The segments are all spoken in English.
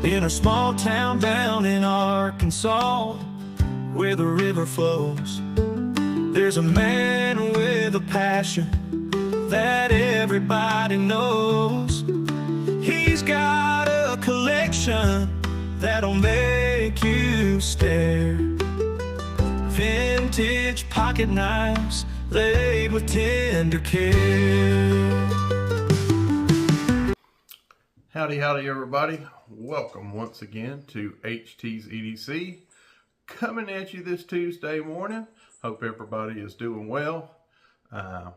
in a small town down in Arkansas, where the river flows. There's a man with a passion that everybody knows. He's got a collection that'll make you stare. Vintage pocket knives laid with tender care. Howdy, howdy everybody. Welcome once again to HT's EDC. Coming at you this Tuesday morning. Hope everybody is doing well.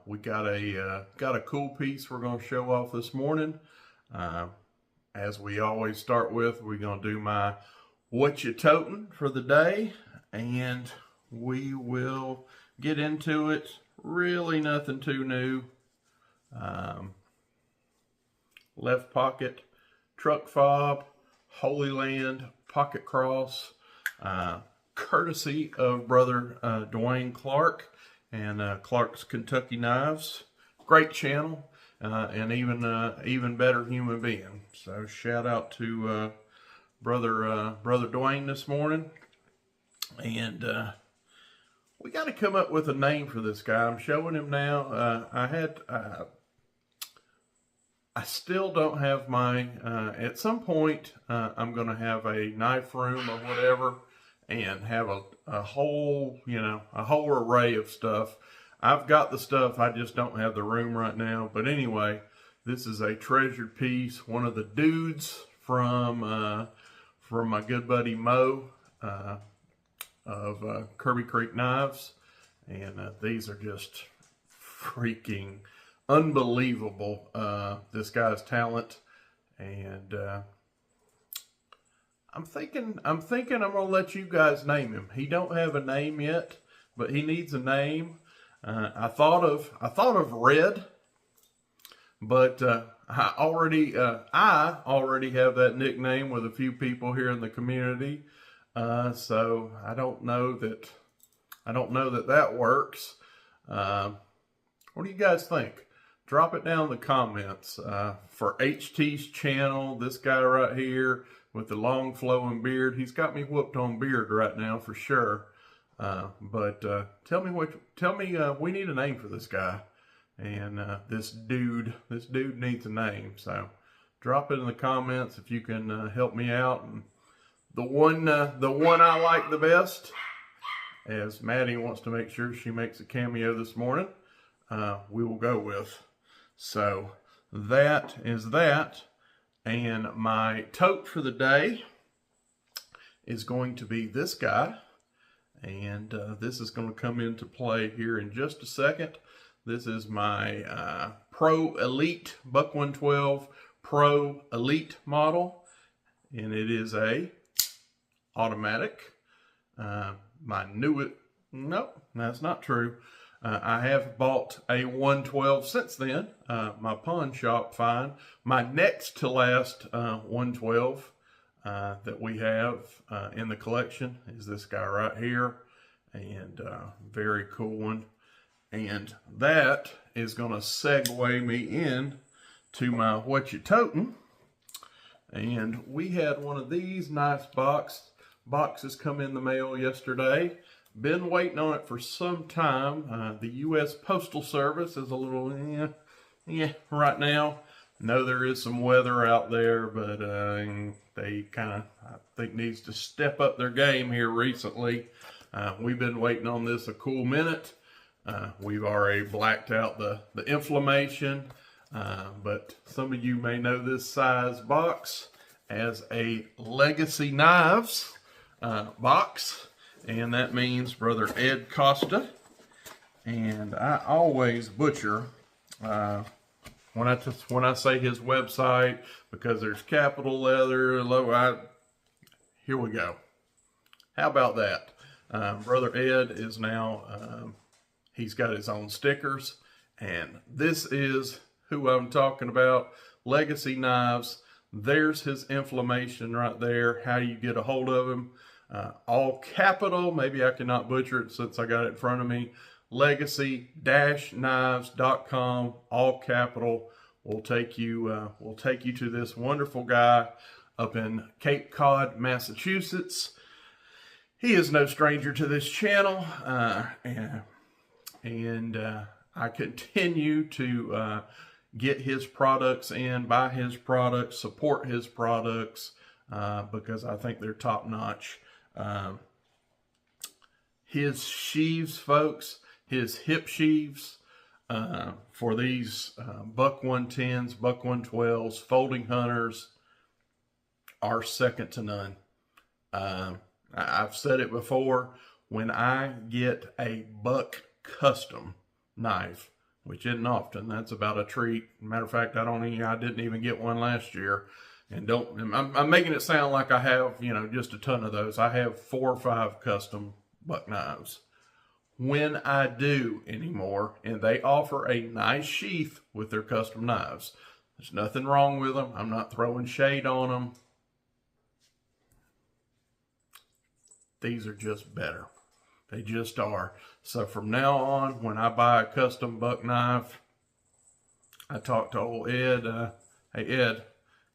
We got a cool piece we're going to show off this morning. As we always start with, we're going to do my what you totin' for the day, and we will get into it. Really nothing too new. Left pocket truck fob, Holy Land pocket cross, courtesy of brother Dwayne Clark and Clark's Kentucky Knives. Great channel, and even better human being. So shout out to brother Dwayne this morning. And we got to come up with a name for this guy. I'm showing him now. I still don't have my, at some point, I'm going to have a knife room or whatever and have a whole array of stuff. I've got the stuff, I just don't have the room right now. But anyway, this is a treasured piece. One of the dudes from my good buddy Mo of Kirby Creek Knives. And these are just freaking unbelievable, this guy's talent. And I'm thinking I'm gonna let you guys name him. He don't have a name yet, but he needs a name. I thought of Red, but I already have that nickname with a few people here in the community. So I don't know that works. What do you guys think? Drop it down in the comments. For HT's channel, this guy right here with the long flowing beard, he's got me whooped on beard right now for sure. But tell me, we need a name for this guy. And this dude needs a name. So drop it in the comments if you can help me out. And the one I like the best, as Maddie wants to make sure she makes a cameo this morning, we will go with. So that is that, and my tote for the day is going to be this guy, and this is going to come into play here in just a second. This is my Pro Elite Buck 112 Pro Elite model, and it is a automatic. Nope, that's not true. I have bought a 112 since then. My pawn shop find. My next to last 112 that we have in the collection is this guy right here. And very cool one. And that is going to segue me in to my what you totin'. And we had one of these nice boxes come in the mail yesterday. Been waiting on it for some time. The U.S. Postal Service is a little, right now. Know there is some weather out there, but they kind of, I think, needs to step up their game here recently. We've been waiting on this a cool minute. We've already blacked out the inflammation, but some of you may know this size box as a Legacy Knives box. And that means brother Ed Costa. And I always butcher when I say his website, because there's capital letter, here we go. How about that? Brother Ed is now, he's got his own stickers, and this is who I'm talking about. Legacy Knives. There's his inflammation right there. How you get a hold of him. All capital, maybe I cannot butcher it since I got it in front of me. Legacy-knives.com, all capital. We'll take you to this wonderful guy. up in Cape Cod, Massachusetts. He is no stranger to this channel, and I continue to get his products in, buy his products, support his products, because I think they're top notch. His sheaves, folks, his hip sheaves for these buck 110s, buck 112s, folding hunters are second to none. I've said it before, when I get a buck custom knife, which isn't often, that's about a treat. Matter of fact, I didn't even get one last year. And I'm making it sound like I have, just a ton of those. I have 4 or 5 custom buck knives. When I do anymore, and they offer a nice sheath with their custom knives, there's nothing wrong with them. I'm not throwing shade on them. These are just better. They just are. So from now on, when I buy a custom buck knife, I talk to old Ed. Hey Ed,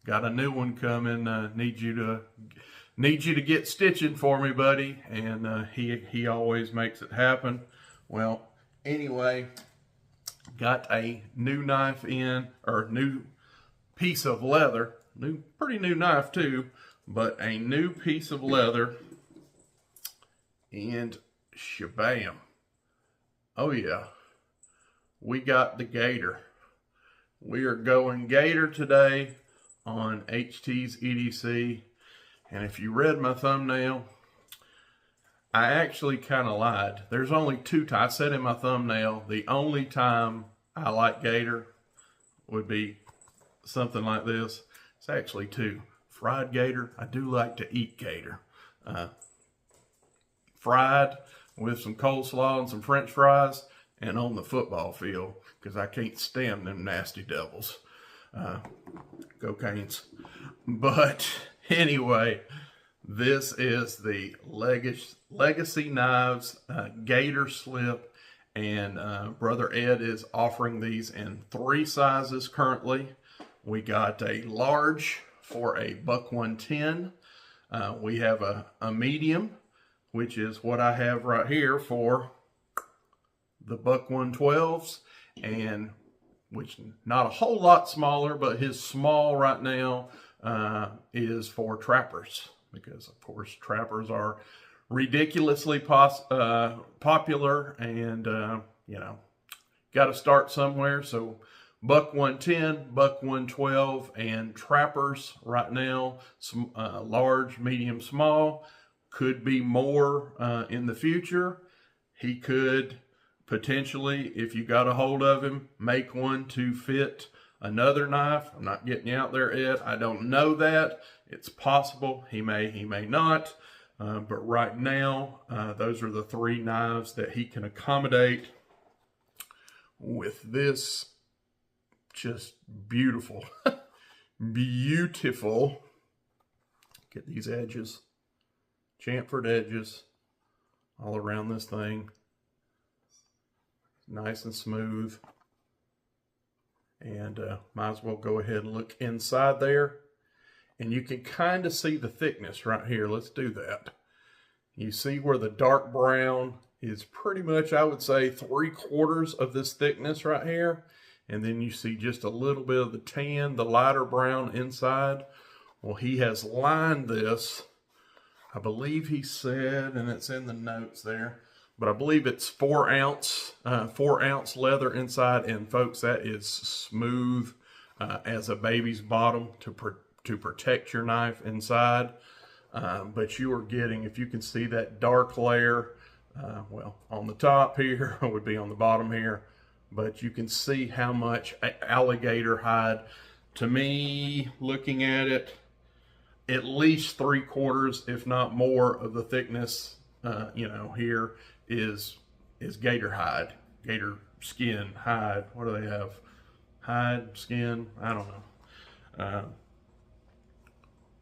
got a new one coming. Need you to get stitching for me, buddy. And he always makes it happen. Well, anyway, got a new knife in, or new piece of leather. Pretty new knife too, but a new piece of leather. And shabam. Oh yeah, we got the Gator. We are going Gator today on HT's EDC. And if you read my thumbnail, I actually kind of lied. There's only 2 times. I said in my thumbnail, the only time I like Gator would be something like this. It's actually 2. Fried Gator. I do like to eat Gator. Fried with some coleslaw and some french fries, and on the football field, because I can't stand them nasty devils. Cocaines. But anyway, this is the Legacy Knives Gator Slip, and Brother Ed is offering these in 3 sizes currently. We got a large for a buck 110. We have a medium, which is what I have right here for the buck 112s, and which not a whole lot smaller, but his small right now is for trappers, because of course trappers are ridiculously popular, and got to start somewhere. So buck 110, buck 112, and trappers right now, large, medium, small. Could be more in the future. He could potentially, if you got a hold of him, make one to fit another knife. I'm not getting you out there, Ed. I don't know that. It's possible. He may not. But right now, those are the 3 knives that he can accommodate with this just beautiful, beautiful. Get these edges. Chamfered edges all around this thing. Nice and smooth. And might as well go ahead and look inside there. And you can kind of see the thickness right here. Let's do that. You see where the dark brown is pretty much, I would say, 3/4 of this thickness right here. And then you see just a little bit of the tan, the lighter brown inside. Well, he has lined this, I believe he said, and it's in the notes there, but I believe it's 4 ounce leather inside. And folks, that is smooth as a baby's bottom to protect your knife inside. But you are getting, if you can see that dark layer, well, on the top here, would be on the bottom here, but you can see how much alligator hide. To me, looking at it, at least 3/4, if not more, of the thickness, here is gator hide, gator skin, hide. What do they have? Hide, skin, I don't know.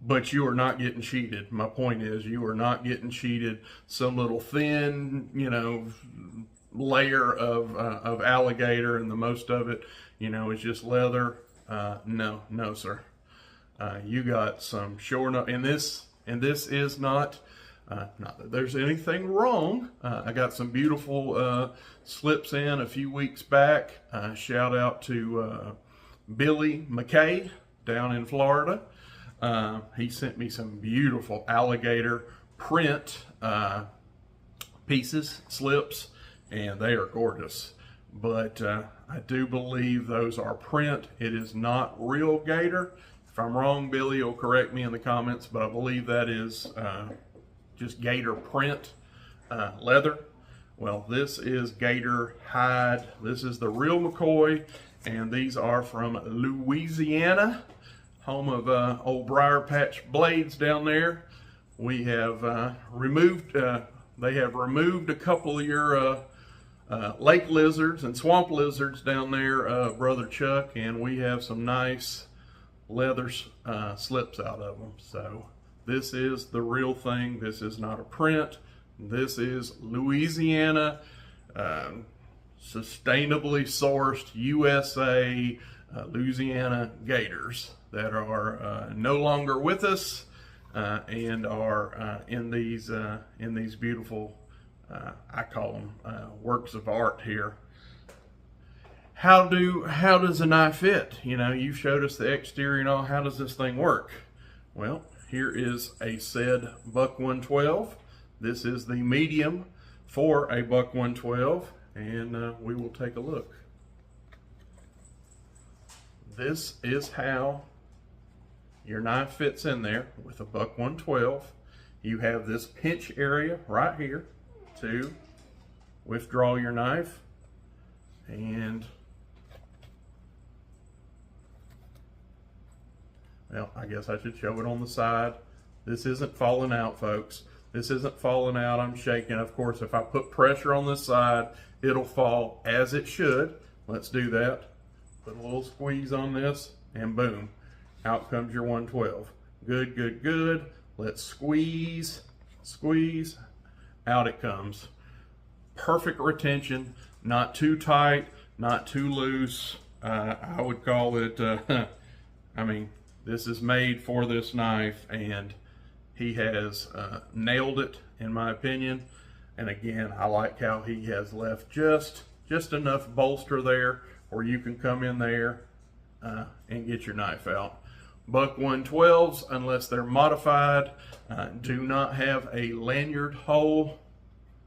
But you are not getting cheated. My point is, you are not getting cheated. Some little thin, layer of alligator, and the most of it, is just leather. No, sir. You got some sure enough, and this is not that there's anything wrong. I got some beautiful slips in a few weeks back. Shout out to Billy McKay down in Florida. He sent me some beautiful alligator print pieces, slips, and they are gorgeous. But I do believe those are print. It is not real gator. If I'm wrong, Billy will correct me in the comments, but I believe that is just gator print leather. Well, this is gator hide. This is the real McCoy, and these are from Louisiana, home of old briar patch blades down there. We have removed, they have removed a couple of your lake lizards and swamp lizards down there, Brother Chuck, and we have some nice leather slips out of them. So this is the real thing. This is not a print. This is Louisiana, sustainably sourced USA Louisiana gators that are no longer with us and are in these beautiful, I call them works of art here. How does a knife fit? You know, you showed us the exterior and all. How does this thing work? Well, here is a said buck 112. This is the medium for a buck 112, and we will take a look. This is how your knife fits in there with a buck 112. You have this pinch area right here to withdraw your knife, and well, I guess I should show it on the side. This isn't falling out, folks. This isn't falling out. I'm shaking. Of course, if I put pressure on this side, it'll fall as it should. Let's do that. Put a little squeeze on this, and boom, out comes your 112. Good, good, good. Let's squeeze, squeeze, out it comes. Perfect retention, not too tight, not too loose. I would call it, I mean, this is made for this knife, and he has nailed it, in my opinion. And again, I like how he has left just enough bolster there where you can come in there and get your knife out. Buck 112s, unless they're modified, do not have a lanyard hole.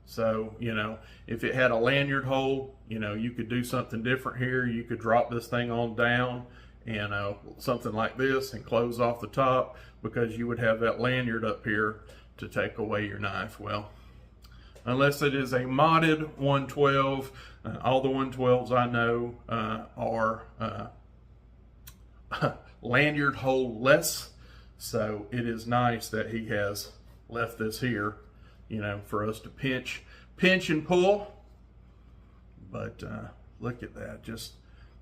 So, you know, if it had a lanyard hole, you know, you could do something different here. You could drop this thing on down and something like this and close off the top, because you would have that lanyard up here to take away your knife. Well, unless it is a modded 112, all the 112s I know are lanyard hole less. So it is nice that he has left this here, you know, for us to pinch and pull. But look at that. Just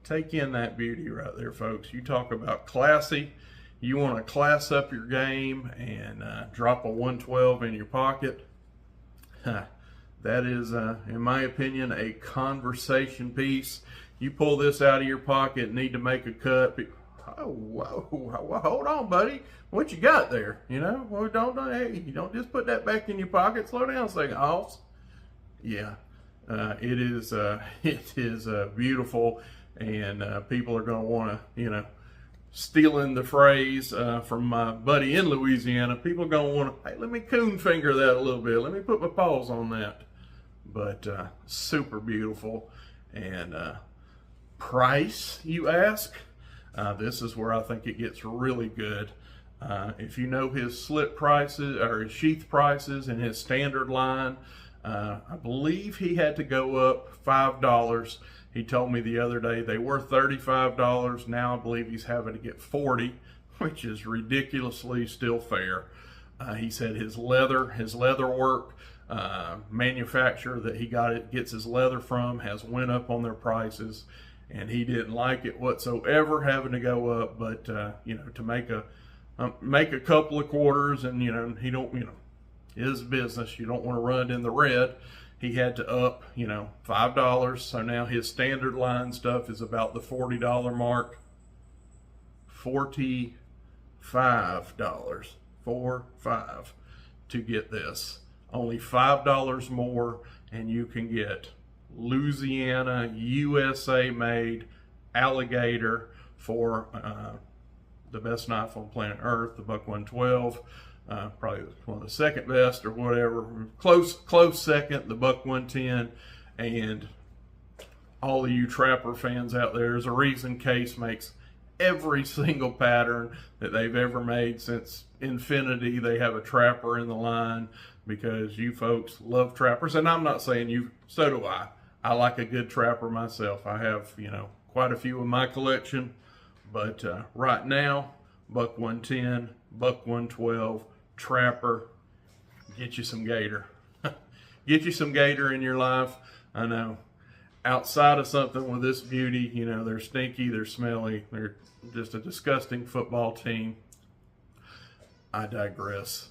take in that beauty right there, folks. You talk about classy. You want to class up your game and drop a 112 in your pocket. That is, in my opinion, a conversation piece. You pull this out of your pocket, need to make a cut. Oh, whoa, hold on, buddy. What you got there? You know, well, hey, you don't just put that back in your pocket. Slow down a second, Hoss. Yeah, it is beautiful, and people are going to want to, you know, stealing the phrase from my buddy in Louisiana, people are going to want to, hey, let me coon finger that a little bit. Let me put my paws on that. But super beautiful. And price, you ask? This is where I think it gets really good. If you know his slip prices or his sheath prices and his standard line, I believe he had to go up $5. He told me the other day they were $35. Now I believe he's having to get $40, which is ridiculously still fair. He said his leather work manufacturer that he gets his leather from has went up on their prices, and he didn't like it whatsoever having to go up. But you know, to make a couple of quarters, and you know, he don't, you know, his business, you don't want to run in the red. He had to up, you know, $5. So now his standard line stuff is about the $40 mark. $40 $5, 4, 5, to get this. Only $5 more, and you can get Louisiana, USA made alligator for the best knife on planet Earth, the Buck 112. Probably one of the second best or whatever. Close second, the Buck 110. And all of you trapper fans out there, there's a reason Case makes every single pattern that they've ever made since infinity. They have a trapper in the line because you folks love trappers. And I'm not saying you, so do I. I like a good trapper myself. I have, quite a few in my collection. But right now, Buck 110, Buck 112, trapper, get you some Gator. Get you some Gator in your life. I know, outside of something with this beauty, they're stinky, they're smelly, they're just a disgusting football team. I digress.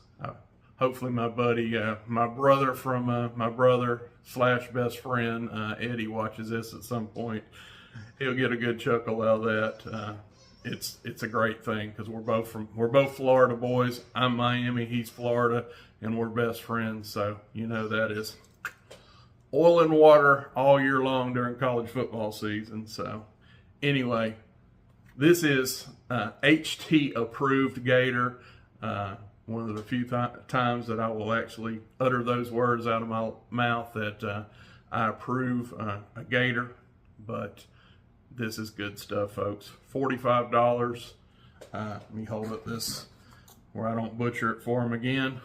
Hopefully my buddy, my brother / best friend, Eddie, watches this at some point. He'll get a good chuckle out of that. It's a great thing because we're both Florida boys. I'm Miami, he's Florida, and we're best friends. So that is oil and water all year long during college football season. So anyway, this is HT approved Gator. One of the few times that I will actually utter those words out of my mouth that I approve a Gator. But this is good stuff, folks. $45. Let me hold up this where I don't butcher it for them again.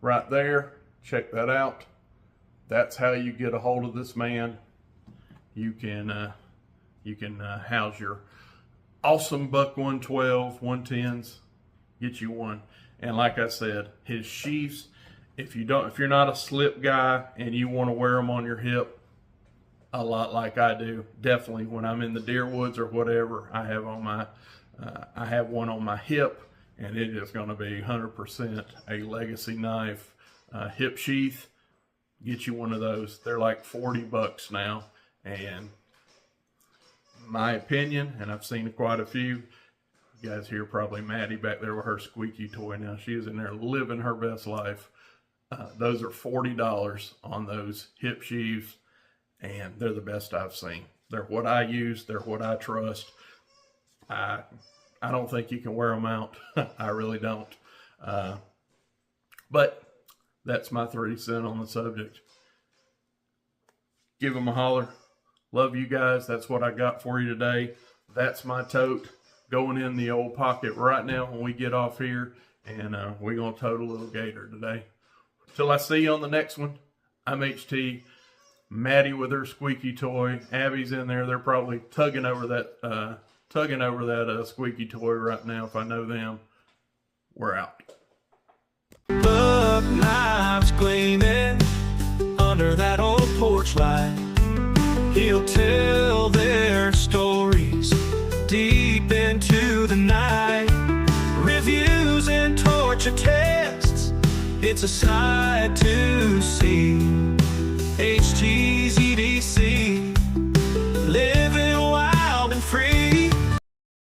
Right there. Check that out. That's how you get a hold of this man. You can house your awesome Buck 112, 110s. Get you one. And like I said, his sheaths, if you're not a slip guy and you want to wear them on your hip a lot like I do, definitely when I'm in the deer woods or whatever, I have one on my hip, and it is going to be 100% a legacy knife hip sheath. Get you one of those. They're like $40 now, and my opinion, and I've seen quite a few. You guys hear probably Maddie back there with her squeaky toy now. She is in there living her best life. Those are $40 on those hip sheaths, and they're the best I've seen. They're what I use. They're what I trust. I don't think you can wear them out. I really don't. But that's my 30 cents on the subject. Give them a holler. Love you guys. That's what I got for you today. That's my tote going in the old pocket right now when we get off here. And we're going to tote a little Gator today. Till I see you on the next one, I'm HT. Maddie with her squeaky toy. Abby's in there. They're probably tugging over that squeaky toy right now. If I know them, we're out. Buck knives gleaming under that old porch light. He'll tell their stories deep into the night. Reviews and torture tests, it's a sight to see. HT